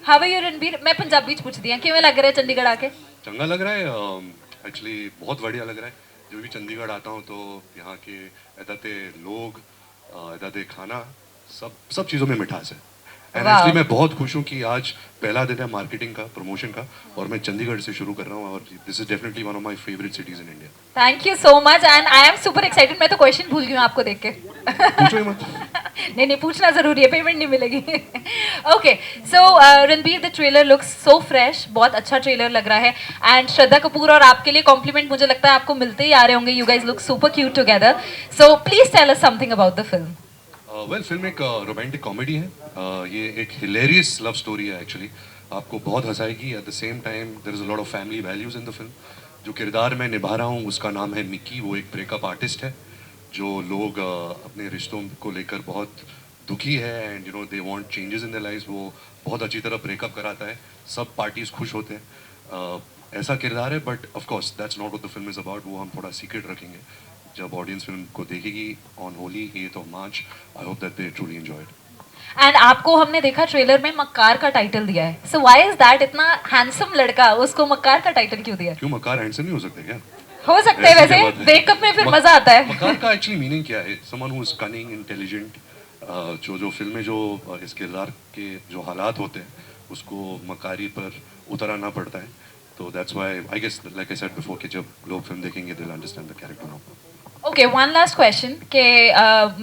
How are you Ranbir? मैं पंजाबी च पुछदी हां, किवें लग रहा है चंडीगढ़ आके? चंगा लग रहा है एक्चुअली बहुत बढ़िया लग रहा है। जब भी चंडीगढ़ आता हूँ तो यहाँ के इदाते लोग इदाते खाना सब सब चीज़ों में मिठास है। And actually wow! मैं बहुत खुश हूँ कि आज पहला दिन है मार्केटिंग का, प्रमोशन का, और मैं चंडीगढ़ से शुरू कर रहा हूँ, और this is definitely one of my favourite cities in India. Thank you so much and I am super excited. मैं तो क्वेश्चन भूल गई हूँ आपको देख के। पूछो ही मत। नहीं नहीं, पूछना जरूरी है, पेमेंट नहीं मिलेगी। Okay, so Ranbir, the trailer looks so fresh, बहुत अच्छा ट्रेलर लग रहा है। एंड श्रद्धा कपूर और आपके लिए कॉम्प्लीमेंट मुझे लगता है आपको मिलते ही आ रहे होंगे। You guys look super cute together. So please tell us something about the film. Well film एक रोमांटिक कॉमेडी है। ये एक हिलेरियस लव स्टोरी है एक्चुअली। आपको बहुत हंसाएगी। At the same time there is a lot of family values in the film. जो किरदार मैं निभा रहा हूँ उसका नाम है मिक्की। वो एक ब्रेकअप आर्टिस्ट है। जो लोग अपने रिश्तों को लेकर बहुत दुखी है and they want changes in their lives, वो बहुत अच्छी तरह ब्रेकअप कराता है। सब पार्टीज खुश होते हैं। ऐसा किरदार है, but of course that's not what the film is about. वो हम थोड़ा सीक्रेट रखेंगे। जब ऑडियंस फिल्म को देखेगी on Holi 8 of March, I hope that they truly enjoyed. And आपको हमने देखा ट्रेलर में मक्कार का टाइटल दिया है। So why is that? इतना हैंडसम लड़का, उसको मक्कार का टाइटल क्यों दिया? क्यों, मकार हैंडसम नहीं हो सकते क्या? हो सकते हैं वैसे, ब्रेकअप में फिर मजा आता है। मकार का एक्चुअली मीनिंग क्या है? Someone who is cunning, intelligent. जो फिल्म में जो इस किरदार के जो हालात होते हैं उसको मकारी पर उतराना पड़ता है। तो that's why I guess, like I said before, कि जब लोग फिल्म देखेंगे they will understand the character now. Okay, one last question कि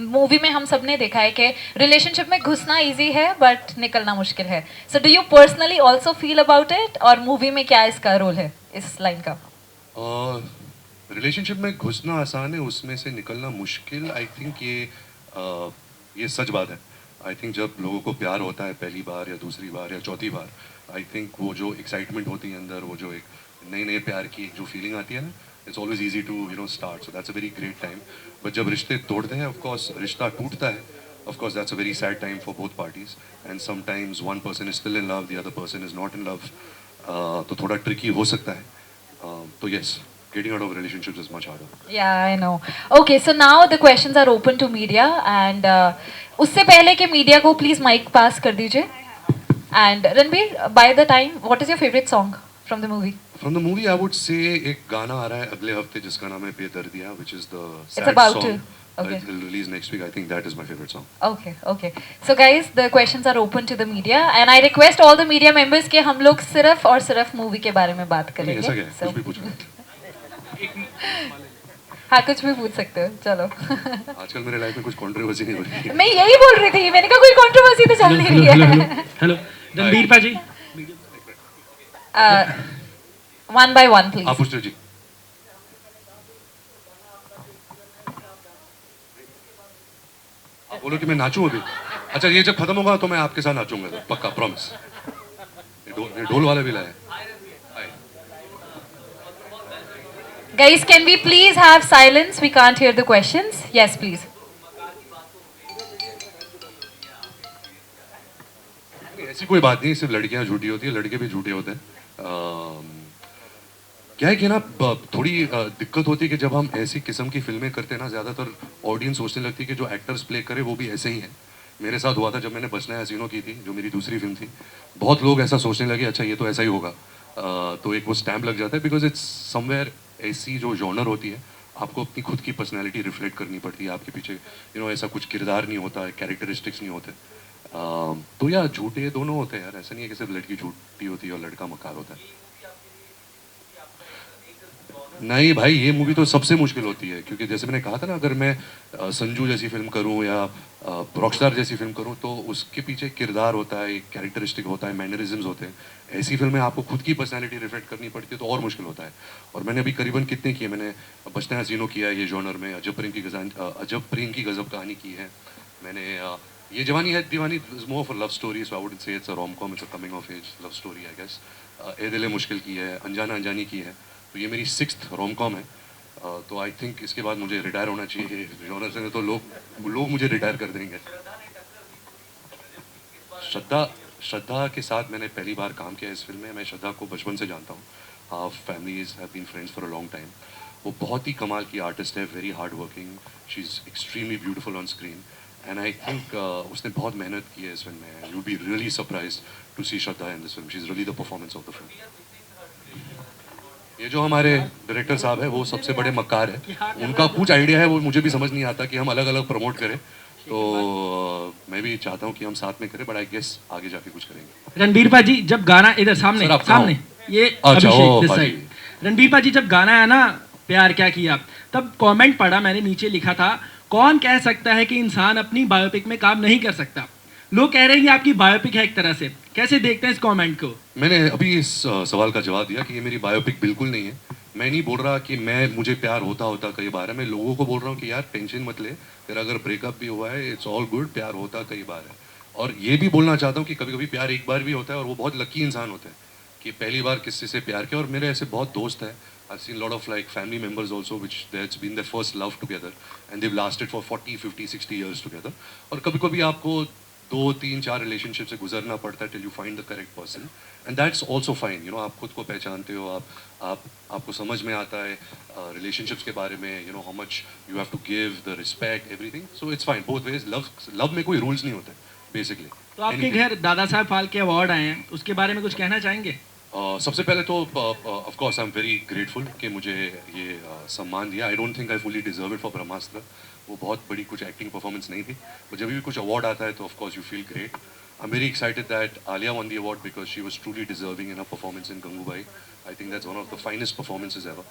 मूवी में हम सब ने देखा है कि रिलेशनशिप में घुसना इजी है बट निकलना मुश्किल है। So do you personally also feel about it, और मूवी में क्या इसका रोल है इस लाइन का? रिलेशनशिप में घुसना आसान है, उसमें से निकलना मुश्किल। आई थिंक ये सच बात है। आई थिंक जब लोगों को प्यार होता है पहली बार या दूसरी बार या चौथी बार, आई थिंक वो जो एक्साइटमेंट होती है अंदर, वो जो एक नए नए प्यार की जो फीलिंग आती है ना, it's always easy to start. So that's a very great time. But जब रिश्ते तोड़ते हैं, ऑफकोर्स रिश्ता टूटता है, of course that's a very sad time for both parties. And sometimes one person is still in love, the other person is not in love. तो थोड़ा tricky हो सकता है। तो yes, getting out of relationships is much harder. Yeah, I know. Okay, so now the questions are open to media and उससे पहले कि media को प्लीज माइक पास कर दीजिए। And Ranbir, by the time, what is your favourite song from the movie? From the movie, I would say एक गाना आ रहा है अगले हफ्ते जिसका नाम है बेदर्दिया, which is the It's sad about song. to. Okay. It will release next week. I think that is my favorite song. Okay, okay. So guys, the questions are open to the media and I request all the media members कि हम लोग सिर्फ और सिर्फ movie के बारे में बात नहीं, करेंगे। ऐसा क्या है? So, कुछ भी पूछो। हाँ, कुछ भी पूछ सकते हो, चलो। आजकल मेरे लाइफ में कुछ कंट्रोवर्सी नहीं हो रही है। मैं यही बोल रही थी, मैंने कहा कोई कंट्रोवर्सी तो चल नहीं रही है। हेलो रणबीर पाजी। One by one please. आप पूछते हो जी। आप बोलो कि मैं नाचूं अभी। अच्छा, ये जब खत्म होगा तो मैं आपके साथ नाचूंगा, पक्का, प्रॉमिस। ये ढोल वाला भी लाया। Guys, can we please have silence? We can't hear the questions. Yes, please. ऐसी कोई बात नहीं, सिर्फ लड़कियां झूठी होती है, लड़के भी झूठे होते हैं। क्या है कि ना, थोड़ी दिक्कत होती है कि जब हम ऐसी किस्म की फिल्में करते हैं ना, ज़्यादातर ऑडियंस सोचने लगती है कि जो एक्टर्स प्ले करे वो भी ऐसे ही हैं। मेरे साथ हुआ था जब मैंने बचना है हसीनों की थी, जो मेरी दूसरी फिल्म थी। बहुत लोग ऐसा सोचने लगे, अच्छा ये तो ऐसा ही होगा। तो एक वो स्टैम्प लग जाता है, बिकॉज इट्स समवेयर ऐसी जो जॉनर होती है, आपको अपनी खुद की पर्सनैलिटी रिफ्लेक्ट करनी पड़ती है। आपके पीछे ऐसा कुछ किरदार नहीं होता है, कैरेक्टरिस्टिक्स नहीं होते। तो यार झूठे दोनों होते हैं यार, ऐसा नहीं है कि सिर्फ लड़की झूठी होती है और लड़का मक्कार होता है। नहीं भाई, ये मूवी तो सबसे मुश्किल होती है, क्योंकि जैसे मैंने कहा था ना, अगर मैं संजू जैसी फिल्म करूं या रॉकस्टार जैसी फिल्म करूं तो उसके पीछे किरदार होता है, एक कैरेक्टरिस्टिक होता है, मैनरिज्म्स होते हैं। ऐसी फिल्में आपको खुद की पर्सनालिटी रिफ्लेक्ट करनी पड़ती है, तो और मुश्किल होता है। और मैंने अभी करीबन कितने किए, मैंने बचते हसीनों किया है ये जॉनर में, अजब प्रेम की गजब कहानी की है मैंने। Yeh Jawaani Hai Deewani is more for love story, so I wouldn't say it's a rom com, it's a coming of age love story I guess. Ae Dil Mushkil की है, अनजाना अनजानी की है। तो ये मेरी 6th रोम कॉम है। तो आई थिंक इसके बाद मुझे रिटायर होना चाहिए जॉनर से, तो लोग मुझे रिटायर कर देंगे। श्रद्धा के साथ मैंने पहली बार काम किया इस फिल्म में। मैं श्रद्धा को बचपन से जानता हूँ, half families have been friends for a long time. वो बहुत ही कमाल की आर्टिस्ट है, very hard working, she is extremely beautiful on screen and I think उसने बहुत मेहनत की है इस फिल्म में. You be really surprised to see Shraddha in this film. She is really the performance of the film. ये जो हमारे डायरेक्टर साहब है वो सबसे बड़े मक्कार है. उनका कुछ आइडिया है वो मुझे भी समझ नहीं आता कि हम अलग अलग प्रमोट करें. तो मैं भी चाहता हूँ कि हम साथ में करें, बट आई गेस आगे जाके कुछ करेंगे. रणबीर पाजी जब गाना इधर सामने सर, आप कहाँ सामने ये अच्छा, अभिषेक ओ, this पाजी. side। रणबीर पाजी जब गाना है ना प्यार क्या किया, तब कमेंट पढ़ा मैंने, नीचे लिखा था कौन कह सकता है कि इंसान अपनी बायोपिक में काम नहीं कर सकता। लोग कह रहे हैं कि आपकी बायोपिक है एक तरह से, कैसे देखते हैं इस कमेंट को? मैंने अभी इस सवाल का जवाब दिया कि ये मेरी बायोपिक बिल्कुल नहीं है. मैं नहीं बोल रहा कि मुझे प्यार होता कई बार है. मैं लोगों को बोल रहा हूँ कि यार टेंशन मत ले, तेरा अगर ब्रेकअप भी हुआ है इट्स ऑल गुड, प्यार होता कई बार है. और ये भी बोलना चाहता हूँ कि कभी कभी प्यार एक बार भी होता है और वो बहुत लकी इंसान होते हैं कि पहली बार किसी से प्यार किया. और मेरे ऐसे बहुत दोस्त हैं, I've seen a lot of like family members also which that's been their first love together and they've lasted for 40, 50, 60 years together. और कभी कभी आपको 2, 3, 4 रिलेशनशिप से गुजरना पड़ता है till you find the correct person and that's also fine. You know, आप खुद को पहचानते हो, आपको समझ में आता है रिलेशनशिप्स के बारे में, you know how much you have to give, the respect, everything. So it's fine both ways. love में कोई rules नहीं होते basically. तो आपके घर दादा साहब फाल्के अवार्ड आए हैं, उसके बारे में कुछ कहना चाहेंगे? सबसे पहले तो of course I am very grateful कि मुझे ये सम्मान दिया. I don't think I fully deserve it for Brahmastra. वो बहुत बड़ी कुछ एक्टिंग परफॉर्मेंस नहीं थी, और जब भी कुछ अवार्ड आता है तो of course you feel great. I am very excited that Alia one the award because she was truly deserving in her performance in Gangubai. I think that's one of the finest performances ever.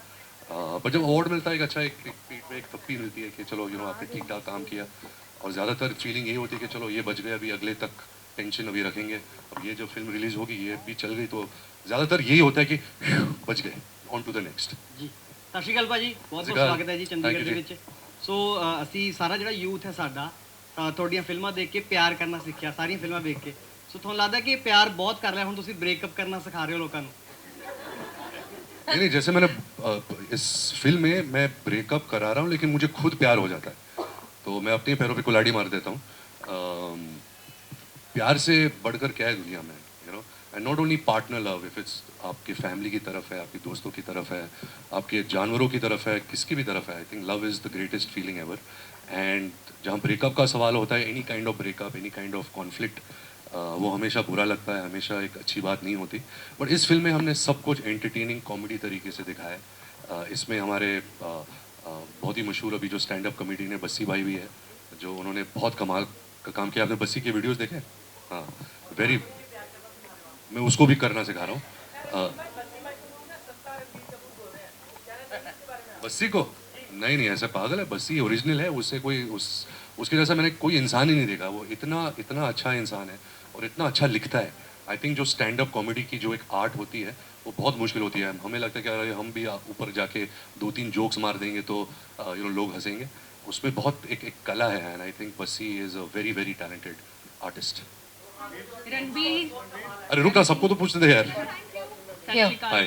But जब award मिलता है एक अच्छा एक पीठ में एक थप्पी मिलती है कि चलो यू नो आपने ठीक ठाक काम किया. और ज़्यादातर फीलिंग ये होती है कि चलो ये बच गया, अभी अगले तक टेंशन अभी रखेंगे. अब ये जब फिल्म रिलीज़ होगी ये भी चल गई तो ज़्यादातर यही होता है कि बच गए, ऑन टू द नेक्स्ट. ਜੀ ਸਤਿ ਸ਼੍ਰੀ ਅਕਾਲ ਭਾਜੀ, ਬਹੁਤ ਸਤਿ ਬਹੁਤ ਸ਼੍ਰੀ ਅਕਾਲ। ਸਵਾਗਤ ਹੈ ਜੀ ਚੰਡੀਗੜ੍ਹ Thank ਦੇ you ਵਿੱਚ। ਸੋ ਅਸੀਂ ਸਾਰਾ ਜਿਹੜਾ ਯੂਥ ਹੈ ਸਾਡਾ ਤੁਹਾਡੀਆਂ ਫਿਲਮਾਂ ਦੇਖ ਕੇ ਪਿਆਰ ਕਰਨਾ ਸਿੱਖਿਆ, ਸਾਰੀਆਂ ਫਿਲਮਾਂ ਵੇਖ ਕੇ। ਸੋ ਤੁਹਾਨੂੰ ਲੱਗਦਾ ਕਿ ਇਹ ਪਿਆਰ ਬਹੁਤ ਕਰ ਲਿਆ, ਹੁਣ ਤੁਸੀਂ ਬ੍ਰੇਕਅਪ ਕਰਨਾ ਸਿਖਾ ਰਹੇ ਹੋ ਲੋਕਾਂ ਨੂੰ? नहीं, जैसे मैंने इस फिल्म में मैं ब्रेकअप करा रहा हूँ लेकिन मुझे खुद प्यार हो जाता है, तो मैं अपने पैरों पे कुल्हाड़ी मार देता हूँ. प्यार से बढ़कर क्या है दुनिया में, you know. And not only partner love, if it's आपकी फैमिली की तरफ है, आपके दोस्तों की तरफ है, आपके जानवरों की तरफ है, किसकी भी तरफ है, I think love is the greatest feeling ever. And जहाँ ब्रेकअप का सवाल होता है, any kind of breakup, any kind of conflict, वो हमेशा बुरा लगता है, हमेशा एक अच्छी बात नहीं होती. बट इस फिल्म में हमने सब कुछ एंटरटेनिंग कॉमेडी तरीके से दिखाया है. इसमें हमारे बहुत ही मशहूर अभी जो स्टैंड अप कॉमेडी ने बस्सी भाई भी है, जो उन्होंने बहुत कमाल का काम किया. आपने बस्सी के वीडियोस देखे? हाँ, वेरी, मैं उसको भी करना सिखा रहा हूँ. बस्सी को नहीं ऐसा पागल है, बस्सी ओरिजिनल है, उससे कोई उसके जैसा मैंने कोई इंसान ही नहीं देखा. वो इतना अच्छा इंसान है और इतना अच्छा लिखता है. आई थिंक जो स्टैंड अप कॉमेडी की जो एक आर्ट होती है वो बहुत मुश्किल होती है. हमें लगता है कि अरे हम भी ऊपर जाके 2-3 जोक्स मार देंगे तो यू नो लोग हंसेंगे. उसमें बहुत एक कला है, and I think Bassi is a very very talented artist. Ranbir अरे रुक ना, सबको तो पूछते थे यार. ਸਤਿ ਸ਼੍ਰੀ ਅਕਾਲ Hi.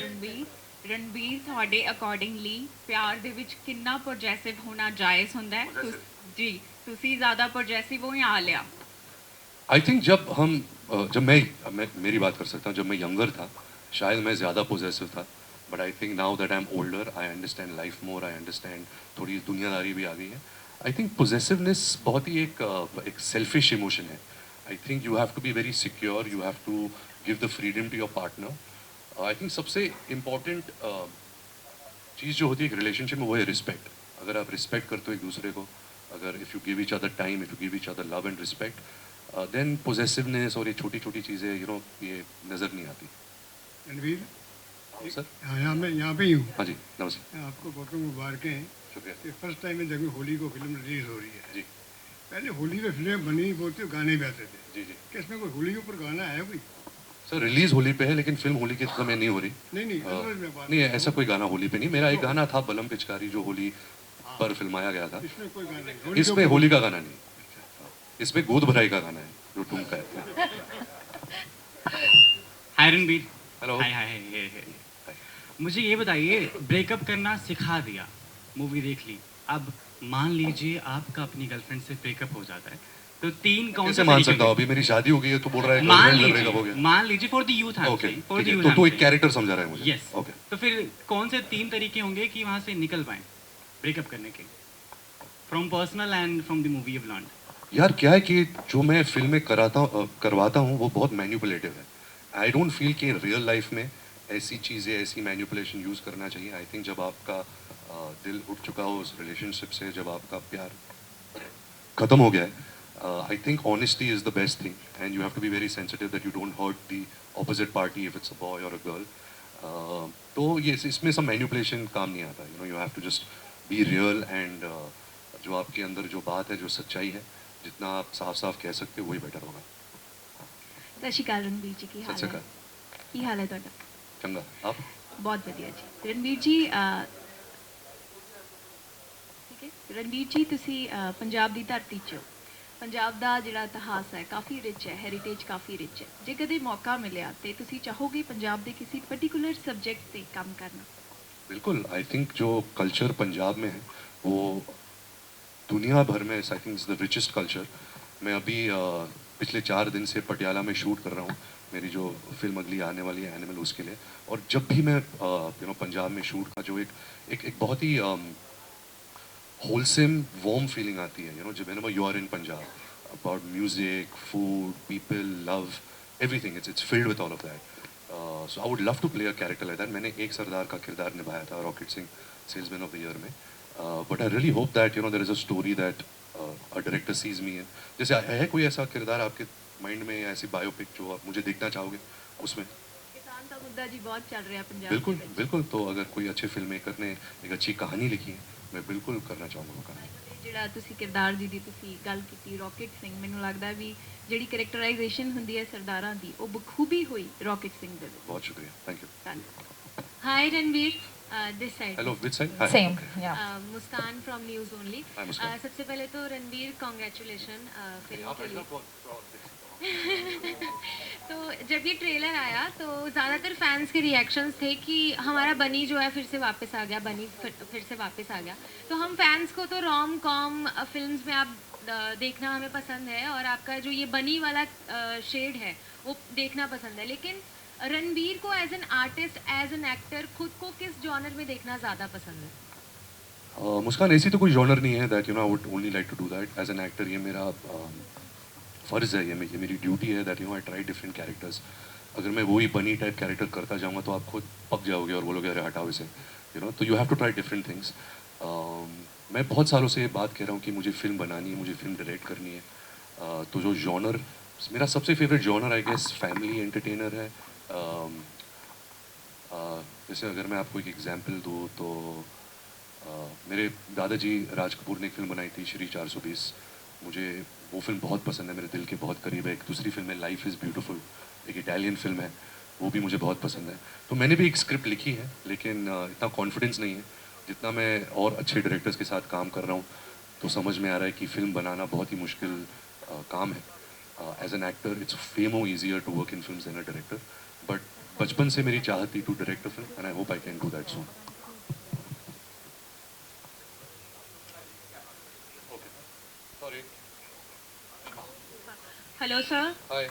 ਰਣਬੀਰ ਤੁਹਾਡੇ ਅਕੋਰਡਿੰਗਲੀ ਪਿਆਰ ਦੇ ਵਿੱਚ ਕਿੰਨਾ ਪੋਜੈਸਿਵ ਹੋਣਾ ਜਾਇਜ਼ ਹੁੰਦਾ ਹੈ? ਜੀ ਤੁਸੀਂ ਜ਼ਿਆਦਾ ਪੋਜੈਸਿਵ ਹੋ ਜਾਂ ਆਲਿਆ? आई थिंक जब मैं मेरी बात कर सकता हूँ, जब मैं यंगर था शायद मैं ज़्यादा पोजेसिव था. But I think now that I am older I understand life more, I understand थोड़ी दुनियादारी भी आ गई है. आई थिंक पोजेसिवनेस बहुत ही एक सेल्फिश इमोशन है. I think you have to be very secure, you have to give the freedom to your partner. I think सबसे important चीज़ जो होती है एक रिलेशनशिप में वो है रिस्पेक्ट. अगर आप रिस्पेक्ट करते हो एक दूसरे को, अगर if you give each other time, if you give each other love and respect, then possessiveness और ये छोटी छोटी चीज़ें यू नो ये नज़र नहीं आती. रणवीर, सर हाँ यहाँ पे ही हूँ। हाँ जी नमस्ते. आपको बहुत बहुत मुबारकें हैं शुक्रिया. कि फर्स्ट टाइम में जब होली को फिल्म रिलीज हो रही है। जी पहले होली पे फिल्में बनी बोलती हो, गाने भी आते थे। जी जी क्या इसमें कोई होली के ऊपर गाना है कोई? सर रिलीज होली पे है लेकिन फिल्म होली के समय नहीं हो रही. नहीं नहीं, हाँ. अदरवाइज मैं बात नहीं ऐसा कोई गाना होली पे नहीं. मेरा एक गाना था बलम पिचकारी जो होली पर फिल्माया गया था. इसमें कोई गाना नहीं। होली के इसमें ऊपर- होली का गाना नहीं. इसमें गोद भराई का गाना है जो ठुमका है. हाय रणबीर। हेलो. हाय हाय हाय हाय। मुझे ये बताइए, ब्रेकअप करना सिखा दिया, मूवी देख ली, अब मान लीजिए आपका अपनी गर्लफ्रेंड से ब्रेकअप हो जाता है, तो तीन कौन कैसे से मान तरीके सकता हूँ? होंगे? अभी मेरी शादी हो गई है तो बोल रहा है मान girlfriend से breakup हो लीजिए, गया. मान लीजिए for the youth okay for the ठीक है, यूथ तो एक कैरेक्टर समझा रहा है मुझे. यस। ओके. तो फिर कौन से 3 तरीके होंगे कि वहाँ से निकल पाए ब्रेकअप करने के, from personal and from the movie you learn? यार क्या है कि जो मैं फिल्म में करवाता हूँ वो बहुत मैन्युपुलेटिव है. आई डोंट फील कि रियल लाइफ में ऐसी चीज़ें, ऐसी मैन्युपुलेशन यूज़ करना चाहिए. आई थिंक जब आपका दिल उठ चुका हो उस रिलेशनशिप से, जब आपका प्यार खत्म हो गया है, I think honesty is the best thing and you have to be very sensitive that you don't hurt the opposite party if it's a boy और अ गर्ल. तो ये इसमें सब मैन्युपुलेशन काम नहीं आता. You have to just be real and जो आपके अंदर जो बात है, जो सच्चाई है, जितना आप साफ साफ कह सकते हो वही बेटर होगा. ਸਤਿ ਸ਼੍ਰੀ ਅਕਾਲ ਰਣਵੀਰ ਜੀ ਕੀ ਹਾਲ सच ਹੈ का ਕੀ ਹਾਲ ਹੈ ਤੁਹਾਡਾ चंगा आप. ਬਹੁਤ ਵਧੀਆ ਜੀ ਰਣਵੀਰ ਜੀ ਠੀਕ ਹੈ ਰਣਵੀਰ ਜੀ ਤੁਸੀਂ ਪੰਜਾਬ ਦੀ ਧਰਤੀ 'ਚ ਹੋ ਪੰਜਾਬ ਦਾ ਜਿਹੜਾ ਇਤਿਹਾਸ ਹੈ ਕਾਫੀ ਰਿਚ ਹੈ ਹੈਰੀਟੇਜ ਕਾਫੀ ਰਿਚ ਹੈ ਜੇ ਕਦੇ ਮੌਕਾ ਮਿਲਿਆ ਤੇ ਤੁਸੀਂ ਚਾਹੋਗੇ ਪੰਜਾਬ ਦੇ ਕਿਸੇ ਪਾਰਟਿਕੂਲਰ ਸਬਜੈਕਟ ਤੇ ਕੰਮ ਕਰਨਾ बिल्कुल. आई थिंक जो कल्चर पंजाब में है वो दुनिया भर में I think is the richest culture. मैं अभी पिछले 4 दिन से पटियाला में शूट कर रहा हूँ मेरी जो फिल्म अगली आने वाली है एनिमल, उसके लिए. और जब भी मैं पंजाब में शूट का जो एक बहुत ही होलसेम वार्म फीलिंग आती है, जब whenever you are in Punjab, about music, food, people, love, everything, it's filled with all of that. So I would love to play a character like that. मैंने एक सरदार का किरदार निभाया था rocket Singh salesman of the year में. But I really hope that there is a story that a director sees me in. जैसे है कोई ऐसा किरदार आपके माइंड में, या ऐसी बायोपिक जो आप मुझे देखना चाहोगे उसमें? ਕਿਸਾਨ ਦਾ ਮੁੱਦਾ ਜੀ ਬਹੁਤ ਚੱਲ ਰਿਹਾ ਪੰਜਾਬ बिल्कुल बिल्कुल. तो अगर कोई अच्छे फिल्म मेकर ने एक अच्छी कहानी लिखी है, मैं बिल्कुल करना चाहूँगा वो काम. ਜਿਹੜਾ ਤੁਸੀਂ ਕਿਰਦਾਰ ਜੀ ਦੀ ਤੁਸੀਂ ਗੱਲ ਕੀਤੀ ਰੌਕਟ ਸਿੰਘ ਮੈਨੂੰ ਲੱਗਦਾ ਵੀ ਜਿਹੜੀ ਕਰੈਕਟਰਾਈਜੇਸ਼ਨ ਹੁੰਦੀ ਹੈ ਸਰਦਾਰਾਂ ਦੀ ਉਹ ਬਖੂਬੀ ਹੋਈ ਰੌਕਟ ਸਿੰਘ ਦੇ ਵਿੱਚ बहुत शुक्रिया. Thank you. ਧੰਨਵਾਦ Hi Ranveer, this side. Hello with side. Same, yeah. Muskan from News Only. Hi, मुस्कान. सबसे पहले तो रणवीर कॉन्ग्रेचुलेशन फिल्म के लिए. तो जब ये ट्रेलर आया तो ज़्यादातर फैंस के रिएक्शंस थे कि हमारा बनी जो है फिर से वापस आ गया, बनी फिर से वापस आ गया. तो हम फैंस को तो रोम कॉम फिल्म्स में आप देखना हमें पसंद है और आपका जो ये बनी वाला शेड है वो देखना पसंद है. लेकिन रणवीर को as an artist, as an actor, खुद को किस जॉनर में देखना ज़्यादा पसंद है? मुस्कान, ऐसी तो कोई जॉनर नहीं है that I would only like to do that. As an actor ये मेरा फ़र्ज़ है, ये मेरी ड्यूटी है that I try different characters. अगर मैं वही बनी टाइप कैरेक्टर करता जाऊँगा तो आप खुद पक जाओगे और बोलोगे अरे हटाओ इसे. तो you have to try different things. मैं बहुत सालों से ये बात कह रहा हूँ कि मुझे फ़िल्म बनानी है, मुझे फ़िल्म डायरेक्ट करनी है. तो जो जॉनर, मेरा सबसे favourite genre I guess family entertainer है. जैसे अगर मैं आपको एक एग्जांपल दूँ तो मेरे दादाजी राज कपूर ने एक फिल्म बनाई थी श्री 420. मुझे वो फिल्म बहुत पसंद है, मेरे दिल के बहुत करीब है. एक दूसरी फिल्म है लाइफ इज़ ब्यूटीफुल, एक इटालियन फिल्म है, वो भी मुझे बहुत पसंद है. तो मैंने भी एक स्क्रिप्ट लिखी है लेकिन इतना कॉन्फिडेंस नहीं है. जितना मैं और अच्छे डायरेक्टर्स के साथ काम कर रहा हूँ तो समझ में आ रहा है कि फ़िल्म बनाना बहुत ही मुश्किल काम है. As an actor it's way more easier to work in film than a director. But बचपन से मेरी चाहत थी to direct a film and I hope I can do that soon. Sorry. Hello sir. Hi.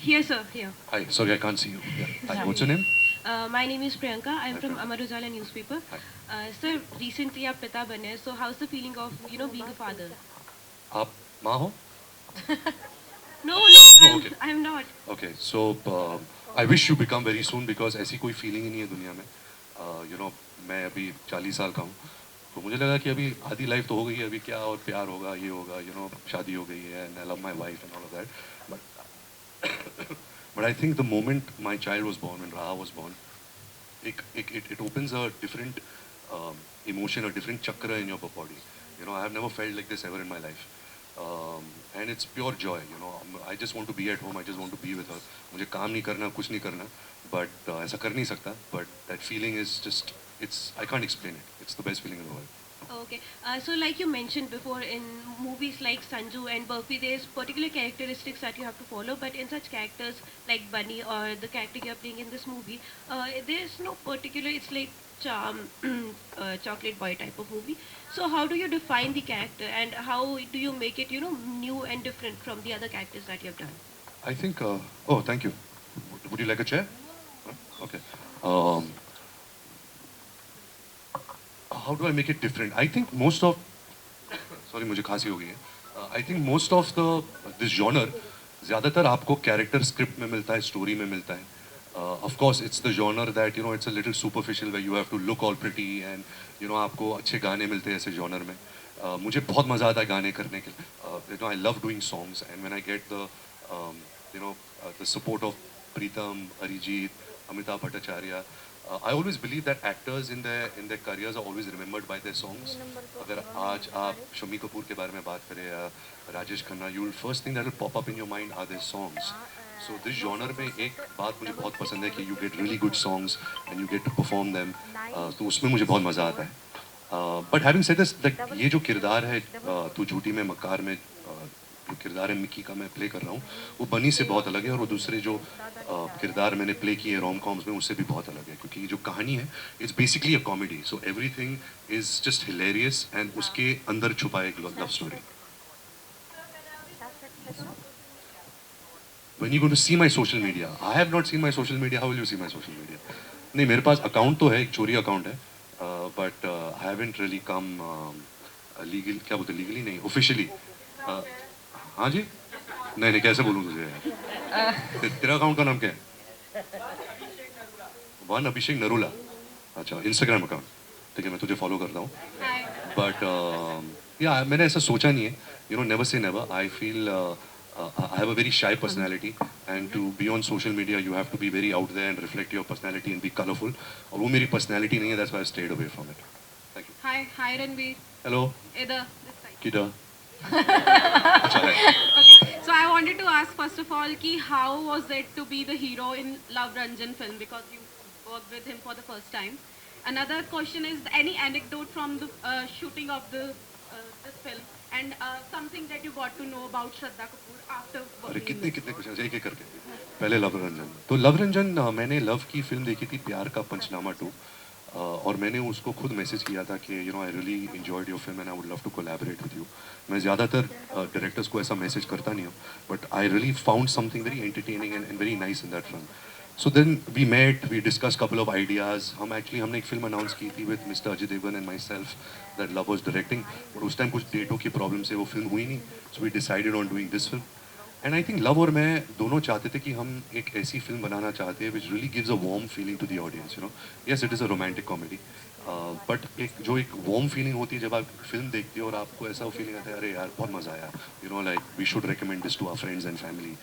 Here sir, here. Hi. Sorry I can't see you. Hi. What's your name? My name is Priyanka. I'm from Amar Ujala newspaper. Hi. Sir, recently आप पिता बने, so how's the feeling of being a father? आप माँ हो? No, No, okay. I'm not. Okay, so I wish you become very soon because ऐसी कोई feeling ही नहीं है दुनिया में. मैं अभी 40 साल का हूँ तो मुझे लगा कि अभी आधी लाइफ तो हो गई है, अभी क्या और प्यार होगा, ये होगा, शादी हो गई है and I love my wife and all of that. But I think the moment my child was born, when Raha was born, it opens a different emotion, a different chakra in your body. I have never felt like this ever in my life. And it's pure joy. I just want to be at home, I just want to be with her. मुझे काम नहीं करना, कुछ नहीं करना, but ऐसा कर नहीं सकता. But that feeling is just, I can't explain it. It's the best feeling in the world. Okay. So like you mentioned before, in movies like Sanju and Burfi, there's particular characteristics that you have to follow. But in such characters like Bunny or the character you're playing in this movie, there's no particular. It's like charm, chocolate boy type of movie. So how do you define the character and how do you make it, new and different from the other characters that you've done? I think. Oh, thank you. Would you like a chair? Huh? Okay. how do I make it different? I think most of, sorry मुझे खांसी हो गई है. I think most of this genre ज़्यादातर आपको character script में मिलता है, story में मिलता है. Of course, it's the genre that it's a little superficial where you have to look all pretty and आपको अच्छे गाने मिलते हैं ऐसे genre में. मुझे बहुत मज़ा आता है गाने करने के लिए. I love doing songs, and when I get the support of Pritam, Arijit, Amitabh Bhattacharya, I always believe that actors in their careers are always remembered by their songs. अगर आज आप शम्मी कपूर के बारे में बात करें या Rajesh Khanna, you will first thing that will pop up in your mind are their songs. So this genre में एक बात मुझे बहुत पसंद है कि you get really good songs and you get to perform them. तो उसमें मुझे बहुत मज़ा आता है. But having said this, ये जो किरदार है तू झूठी में मक्कार में जो किरदार है मिकी का मैं प्ले कर रहा हूँ वो बनी से बहुत अलग है, और वो दूसरे जो किरदार मैंने प्ले किए रोम कॉम्स में उससे भी बहुत अलग है, क्योंकि ये जो कहानी है it's basically a comedy. So everything is just hilarious and उसके अंदर छुपा एक love story. When you going to see my social media? I have not seen my social media. How will you see my social media? नहीं, मेरे पास account तो है, एक चोरी अकाउंट है, but I haven't really come legal, क्या बोलते legally नहीं, ऑफिशियली. हाँ जी, नहीं कैसे बोलूँ तुझे यार. तेरा अकाउंट का नाम क्या है? वन अभिषेक नरूला. अच्छा, इंस्टाग्राम अकाउंट. ठीक है, मैं तुझे फॉलो करता हूँ. बट या मैंने ऐसा सोचा नहीं है. Never say never. I feel I have a very shy personality, and to be on social media you have to be very out there and reflect your personality and be colorful. और वो मेरी personality नहीं है, that's why I stayed away from it. Thank you. Hi Ranveer. Hello. Ida. This side. Kida. अच्छा है. So I wanted to ask first of all कि how was it to be the hero in Love Ranjan film, because you worked with him for the first time. Another question is any anecdote from the shooting of this film, and something that you got to know about Shraddha Kapoor after अरे working कितने with कितने question एक एक करके. पहले love Ranjan. तो love Ranjan मैंने love की फिल्म देखी थी प्यार का पंचनामा 2, और मैंने उसको खुद मैसेज किया था कि I really enjoyed your film and I would love to collaborate with you. मैं ज़्यादातर डायरेक्टर्स को ऐसा मैसेज करता नहीं हूँ, but I really found something very entertaining and very nice in that film. So then we met, we discuss couple of ideas. हमने एक film announce की थी with mister Ajay Devgan and myself that Luv was directing, but उस time कुछ डेटों की problem से वो film हुई नहीं. So we decided on doing this film. And I think Luv और मैं दोनों चाहते थे कि हम एक ऐसी फिल्म बनाना चाहते हैं which really gives a warm feeling to the audience. Yes it is a romantic comedy, but एक वार्म फीलिंग होती है जब आप फिल्म देखते हो और आपको ऐसा फीलिंग आता है अरे यार बहुत मज़ा आया, like we should recommend this to our friends and family.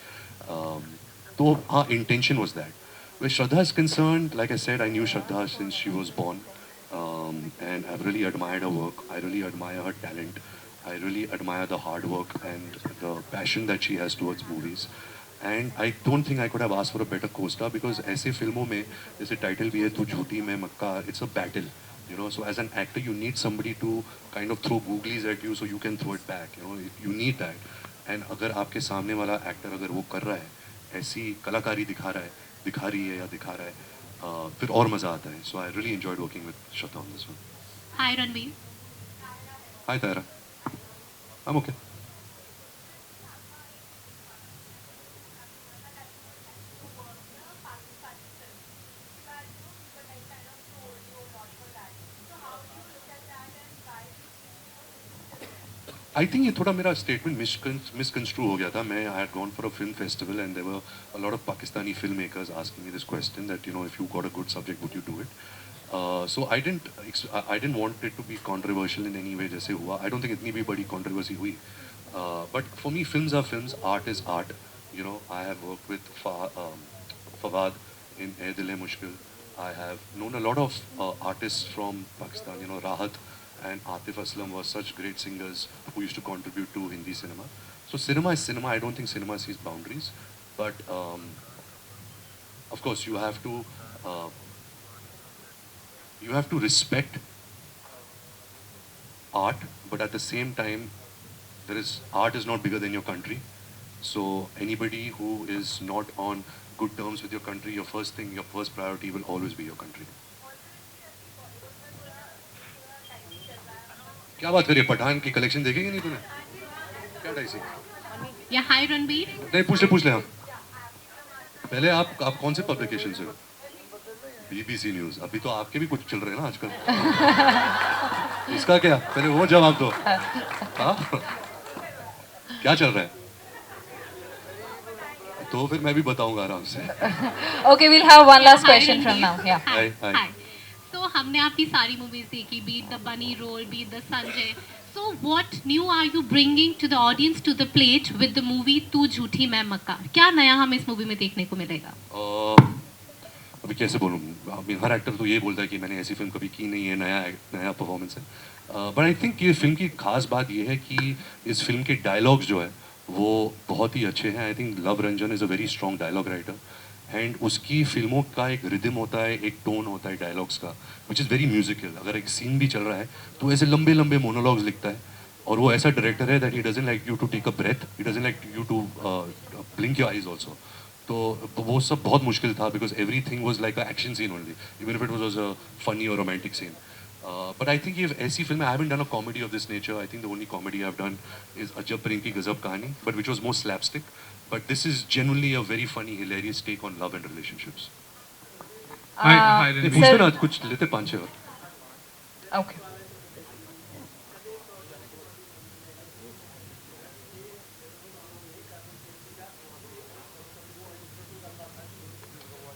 तो हाँ, intention was that. Where Shraddha is concerned, like I said, I knew Shraddha since she was born, and I've really admired her work. I really admire her talent. I really admire the hard work and the passion that she has towards movies. And I don't think I could have asked for a better co-star, because ऐसे फिल्मों में जैसे title भी है तू झूठी में मक्का, it's a battle. So as an actor you need somebody to kind of throw googlies at you so you can throw it back. You need that. And अगर आपके सामने वाला एक्टर अगर वो कर रहा है, ऐसी कलाकारी दिखा रही है या दिखा रहा है, फिर और मज़ा आता है. So I really enjoyed working with Shraddha on this one. Hi Ranveer. Hi Tara. I am okay. I think ये थोड़ा मेरा स्टेटमेंट मिसकंस्ट्रू हो गया था. मैं I had gone for a film festival and there were a lot of Pakistani film makers asking me this question that if you got a good subject would you do it. So I didn't want it to B controversial in any way जैसे हुआ. आई don't think इतनी भी बड़ी controversy हुई, but for me films are films, art is art. I have worked with Fawad in Ae Dil Hai मुश्किल. I have known a lot of artists from Pakistan. Rahat and Atif Aslam were such great singers who used to contribute to Hindi cinema. So cinema is cinema. I don't think cinema sees boundaries, but of course you have to respect art, but at the same time art is not bigger than your country. So anybody who is not on good terms with your country, your first priority will always be your country. क्या बात करिए, पठान की collection देखेंगे नहीं तूने? क्या dicey? Yeah, hi Ranveer. नहीं, पूछ ले हाँ. पहले आप कौन से पब्लिकेशन से हो? BBC न्यूज़, अभी तो आपके भी कुछ चल रहे हैं ना आजकल। इसका क्या, पहले वो जवाब दो। हाँ? क्या चल रहा है? तो फिर मैं भी बताऊंगा आराम से। Okay, we'll have one last question from now. Yeah. Hi, hi. So हमने आपकी सारी मूवीज देखी, Beat the Bunny Roll, Beat the Sanjay. So what new are you bringing to the audience to the plate with the movie तू झूठी मैं मक्कार? क्या नया हमें इस मूवी में देखने को मिलेगा? अभी कैसे बोलूँ, अभी हर एक्टर तो ये बोलता है कि मैंने ऐसी फिल्म कभी की नहीं है, नया परफॉर्मेंस है। बट आई थिंक ये फिल्म की खास बात ये है कि इस फिल्म के डायलॉग्स जो है वो बहुत ही अच्छे हैं। I think Luv Ranjan is a very strong dialogue writer, and उसकी फिल्मों का एक रिदम होता है, एक टोन होता है डायलॉग्स का, विच इज़ वेरी म्यूजिकल। अगर एक सीन भी चल रहा है तो ऐसे लंबे लंबे मोनोलॉग्स लिखता है, और वो ऐसा डायरेक्टर है that he doesn't like you to take a breath, he doesn't like you to blink your eyes also. तो वो सब बहुत मुश्किल था, because every thing was like a action scene only, even if it was a funny और romantic scene. But I think ये ऐसी film, I haven't done a comedy of this nature. I think the only comedy I have done is अजब प्रेम की गजब कहानी, but which was more slapstick. But this is genuinely a very funny, hilarious take on love and relationships. Hi, नहीं, पूछते ना कुछ लेते 5-6 और। Okay.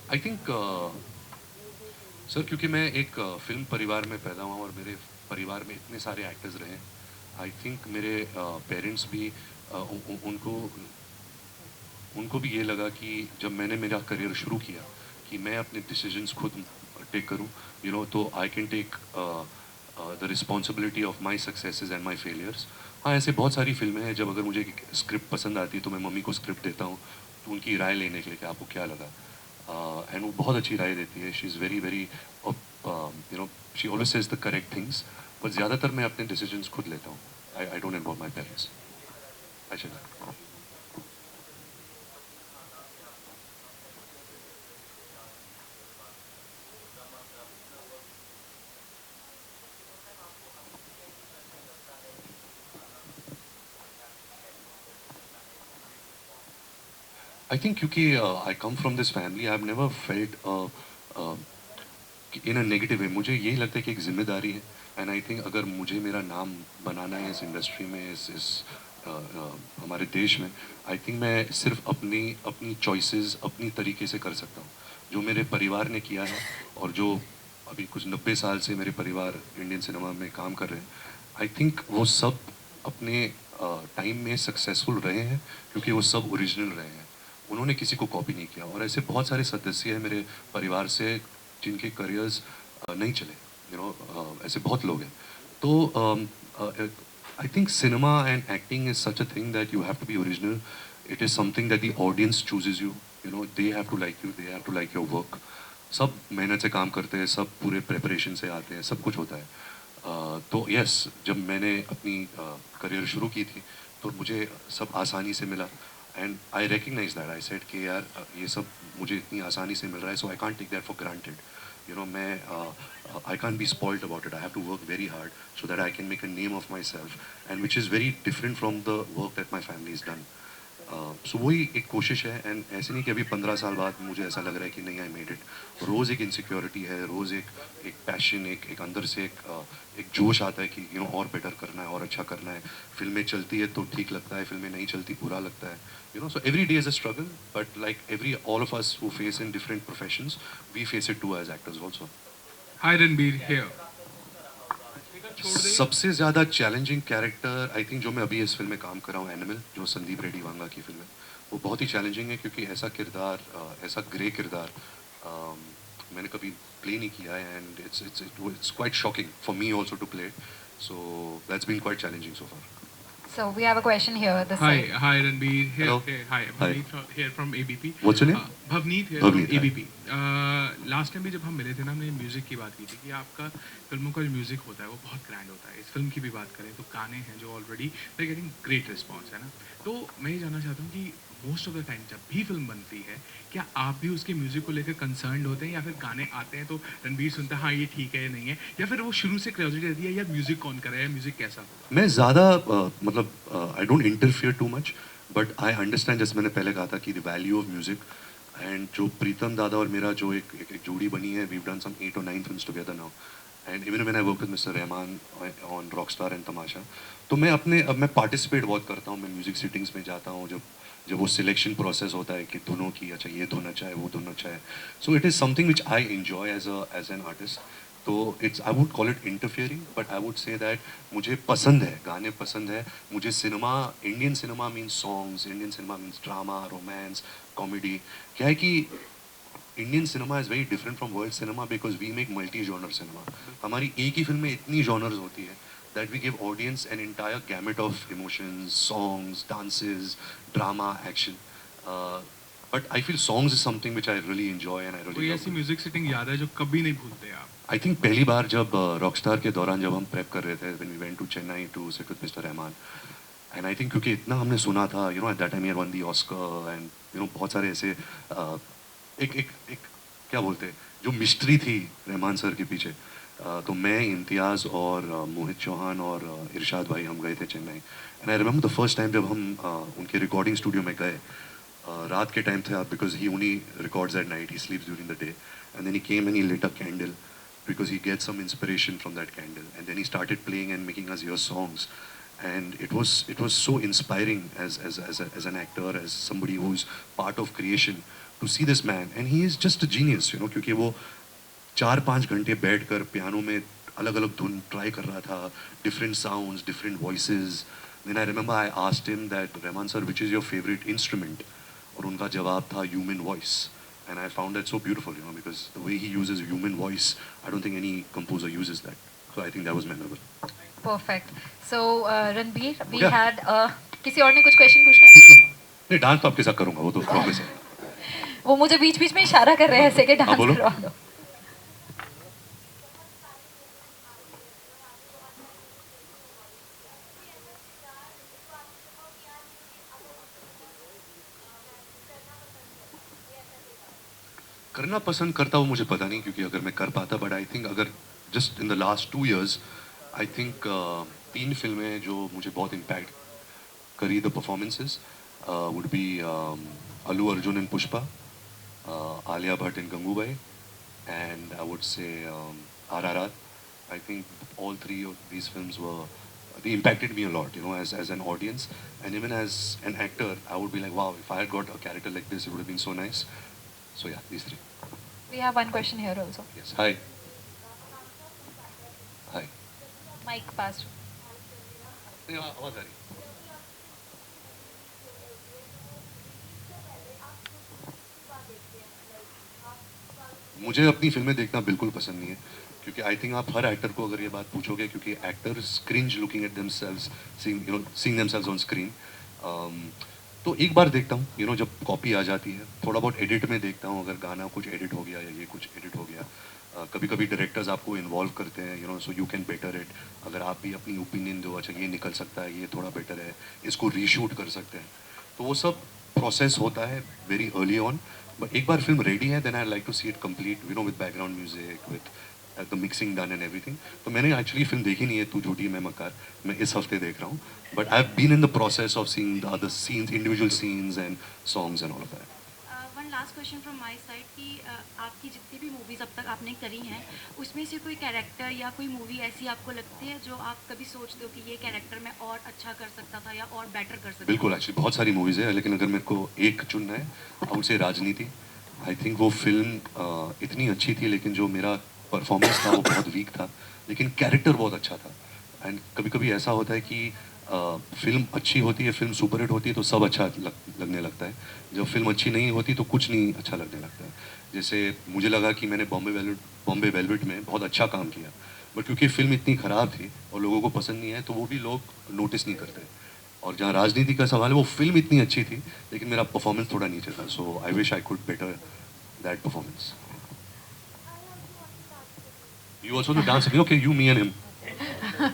I think सर, क्योंकि मैं एक फिल्म परिवार में पैदा हुआ और मेरे परिवार में इतने सारे एक्टर्स रहे हैं, आई थिंक मेरे पेरेंट्स भी उनको भी ये लगा कि जब मैंने मेरा करियर शुरू किया कि मैं अपने डिसीजंस खुद टेक करूं, यू नो, तो I can take the responsibility of my successes and my failures. हाँ, ऐसे बहुत सारी फिल्में हैं जब अगर मुझे स्क्रिप्ट पसंद आती है तो मैं मम्मी को स्क्रिप्ट देता हूँ, तो उनकी राय लेने के लिए कि आपको क्या लगा, एंड वो बहुत अच्छी राय देती है। She is very very you know, she always says the correct things, but ज़्यादातर मैं अपने डिसीजंस खुद लेता हूँ। I don't involve my parents. अच्छा, I think क्योंकि I come from this family, I've never felt in a negative way. मुझे यही लगता है कि एक जिम्मेदारी है, and I think अगर मुझे मेरा नाम बनाना है इस इंडस्ट्री में, इस हमारे देश में, I think मैं सिर्फ अपनी चॉइसेस अपनी तरीके से कर सकता हूँ। जो मेरे परिवार ने किया है और जो अभी कुछ 90 साल से मेरे परिवार इंडियन सिनेमा में काम कर रहे हैं, आई थिंक वो सब अपने टाइम में सक्सेसफुल रहे हैं क्योंकि वो सब ओरिजिनल रहे हैं, उन्होंने किसी को कॉपी नहीं किया। और ऐसे बहुत सारे सदस्य हैं मेरे परिवार से जिनके करियर्स नहीं चले, यू नो, ऐसे बहुत लोग हैं। तो I think cinema and acting is such a thing that you have to be original. It is something that the audience chooses you, you know, they have to like you, they have to like your work. सब मेहनत से काम करते हैं, सब पूरे preparation से आते हैं, सब कुछ होता है। तो यस, जब मैंने अपनी करियर शुरू की थी तो मुझे सब आसानी से मिला, and I recognise that. I said कि यार ये सब मुझे इतनी आसानी से मिल रहा है, so I can't take that for granted, you know. मैं I can't be spoiled about it. I have to work very hard so that I can make a name of myself, and which is very different from the work that my family is done. So वही एक कोशिश है, and ऐसे नहीं कि अभी 15 साल बाद मुझे ऐसा लग रहा है कि नहीं, आई मेड इट। रोज़ एक इनसिक्योरिटी है, रोज़ एक पैशन, एक अंदर से एक जोश आता है कि यू नो और बेटर करना है और अच्छा करना है। फिल्में चलती है तो ठीक लगता है, फिल्में नहीं चलती बुरा लगता है, you know. So every day is a struggle, but like all of us who face in different professions, we face it too as actors also. Hi Ranbir here. सबसे ज़्यादा चैलेंजिंग कैरेक्टर आई थिंक जो मैं अभी इस film में काम कर रहा हूँ, एनिमल, जो संदीप रेड्डी वांगा की फिल्म है, वो बहुत ही चैलेंजिंग है क्योंकि ऐसा किरदार, ऐसा ग्रे किरदार मैंने कभी प्ले नहीं किया है, and it's quite shocking for me also to play it, so that's been quite challenging so far. So we have a question here. This Hi, side. hi Ranbir here. Hello. Hi, Bhavneet here from ABP. What's your name? Bhavneet here Bhavneet, from hi. ABP. Last time भी जब हम मिले थे ना, हमने music की बात की थी कि आपका फिल्मों का जो म्यूज़िक होता है वो बहुत ग्रैंड होता है। इस फिल्म की भी बात करें तो गाने हैं जो already they getting great response, है ना। तो मैं ये जानना चाहता हूँ कि मोस्ट ऑफ द टाइम जब भी फिल्म बनती है, क्या आप भी उसके म्यूज़िक को लेकर कंसर्न्ड होते हैं, या फिर गाने आते हैं तो रणबीर सुनता है हाँ ये ठीक है या नहीं है, या फिर वो शुरू से क्यूरियोसिटी रहती है यार म्यूज़िक कौन करे, म्यूज़िक कैसा होगा? मैं ज़्यादा मतलब I don't interfere too much, but I understand, जैसे मैंने पहले कहा था कि the value of music, and जो प्रीतम दादा और मेरा जो एक जोड़ी बनी है, we've done some 8 or 9 films together now, and even when I work with mister Rahman on Rockstar and Tamasha, तो मैं पार्टिसिपेट बहुत करता हूँ, मैं म्यूजिक सिटिंग्स में जाता हूँ, जब वो सिलेक्शन प्रोसेस होता है कि धुनों की, अच्छा ये धुन अच्छा है, वो धुन अच्छा है, so it is something which I enjoy as an artist. तो it's, I would call it interfering, but I would say that मुझे पसंद है, गाने पसंद है मुझे. Cinema, Indian cinema means songs, Indian cinema means drama, romance, comedy. क्या है कि Indian cinema is very different from world cinema because we make multi genre cinema. हमारी एक ही फिल्म में इतनी जॉनर्स होती है that we give audience an entire gamut of emotions, songs, dances, drama, action. But I feel songs is something which I really enjoy and I really कोई love. ऐसी music sitting याद है जो कभी नहीं भूलते आप? I think पहली बार जब रॉकस्टार के दौरान जब हम प्रेप कर रहे थे, when we went to Chennai to sit with Mr. Rahman, and I think क्योंकि इतना हमने सुना था, you know, at that time he had won the Oscar and you know बहुत सारे ऐसे एक क्या बोलते हैं, जो मिस्ट्री थी रहमान सर के पीछे. तो मैं, इम्तियाज़ और मोहित चौहान और इरशाद भाई हम गए थे Chennai. And I remember the first time जब हम उनके रिकॉर्डिंग स्टूडियो में गए, रात के टाइम थे, because he only records at night, he sleeps during the day, and then he came and he lit a candle because he gets some inspiration from that candle, and then he started playing and making us hear songs, and it was so inspiring as an actor, as somebody who's part of creation, to see this man. And he is just a genius, you know, क्योंकि वो 4-5 घंटे बैठकर piano में अलग अलग धुन try कर रहा था, different sounds, different voices. Then I remember I asked him that, Rahman sir, which is your favourite instrument, और उनका जवाब था human voice. And I found that so beautiful, you know, because the way he uses human voice, I don't think any composer uses that. So I think that was memorable. Perfect. So Ranbir, we Yeah. had किसी और ने कुछ question पूछना है? नहीं, dance तो आपके साथ करूँगा, वो तो प्रॉमिस है. वो मुझे बीच बीच में इशारा कर रहे हैं ऐसे कि डांस बोलो. करवा दो. करना पसंद करता हूँ, मुझे पता नहीं, क्योंकि अगर मैं कर पाता, बट आई थिंक अगर just in the last 2 years, I think 3 फिल्में जो मुझे बहुत इम्पैक्ट करी the performances would be Allu Arjun in Pushpa, Alia Bhatt in Gangubai, and I would से RRR. I think all 3 of these films were, they impacted me a lot, you know, as an audience, and even as an actor, I would be like, wow, if I had got a character like this, it would have been so nice. So yeah, these 3. We have one question here also. Yes. Hi. Hi. Mic passed. नहीं, आवाज आ रही. मुझे अपनी फिल्में देखना बिल्कुल पसंद नहीं है, क्योंकि आई थिंक आप हर एक्टर को अगर ये बात पूछोगे, क्योंकि actors cringe looking at themselves, seeing themselves on screen. तो एक बार देखता हूँ, यू नो, जब कॉपी आ जाती है, थोड़ा बहुत एडिट में देखता हूँ, अगर गाना कुछ एडिट हो गया या ये कुछ एडिट हो गया. कभी कभी डायरेक्टर्स आपको इन्वॉल्व करते हैं, you know, so you can better it. अगर आप भी अपनी ओपिनियन दो, अच्छा ये निकल सकता है, ये थोड़ा बेटर है, इसको रीशूट कर सकते हैं, तो वो सब प्रोसेस होता है वेरी अर्ली ऑन. बट एक बार फिल्म रेडी है, then I like to see it complete, you know, with background music, with the mixing done and everything. तो मैंने एक्चुअली फिल्म देखी नहीं है, तू झूठी मैं मक्कार, मैं इस हफ्ते देख रहा हूँ. But I have been in the process of seeing the other scenes, individual scenes and songs and all of that. One last question from my side कि आपकी जितनी भी मूवीज़ अब तक आपने करी हैं, उसमें से कोई कैरेक्टर या कोई मूवी ऐसी आपको लगती है जो आप कभी सोचते हो कि ये कैरेक्टर मैं और अच्छा कर सकता था या और बेटर कर सकता था? बिल्कुल, एक्चुअली बहुत सारी मूवीज़ है, लेकिन अगर मेरे को एक चुनना है, आई वुड से राजनीति. आई थिंक वो फिल्म इतनी अच्छी थी, लेकिन जो मेरा परफॉर्मेंस था वो बहुत वीक था, लेकिन कैरेक्टर बहुत अच्छा था. एंड कभी कभी ऐसा होता है कि फिल्म अच्छी होती है, फिल्म सुपर हिट होती है, तो सब अच्छा लगने लगता है. जब फिल्म अच्छी नहीं होती तो कुछ नहीं अच्छा लगने लगता है. जैसे मुझे लगा कि मैंने बॉम्बे वेलवेट में बहुत अच्छा काम किया, बट क्योंकि फिल्म इतनी ख़राब थी और लोगों को पसंद नहीं है, तो वो भी लोग नोटिस नहीं करते. और जहाँ राजनीति का सवाल है, वो फिल्म इतनी अच्छी थी, लेकिन मेरा परफॉर्मेंस थोड़ा नीचे था. So I wish I could better that performance. You also do dance. Okay, you, me and him.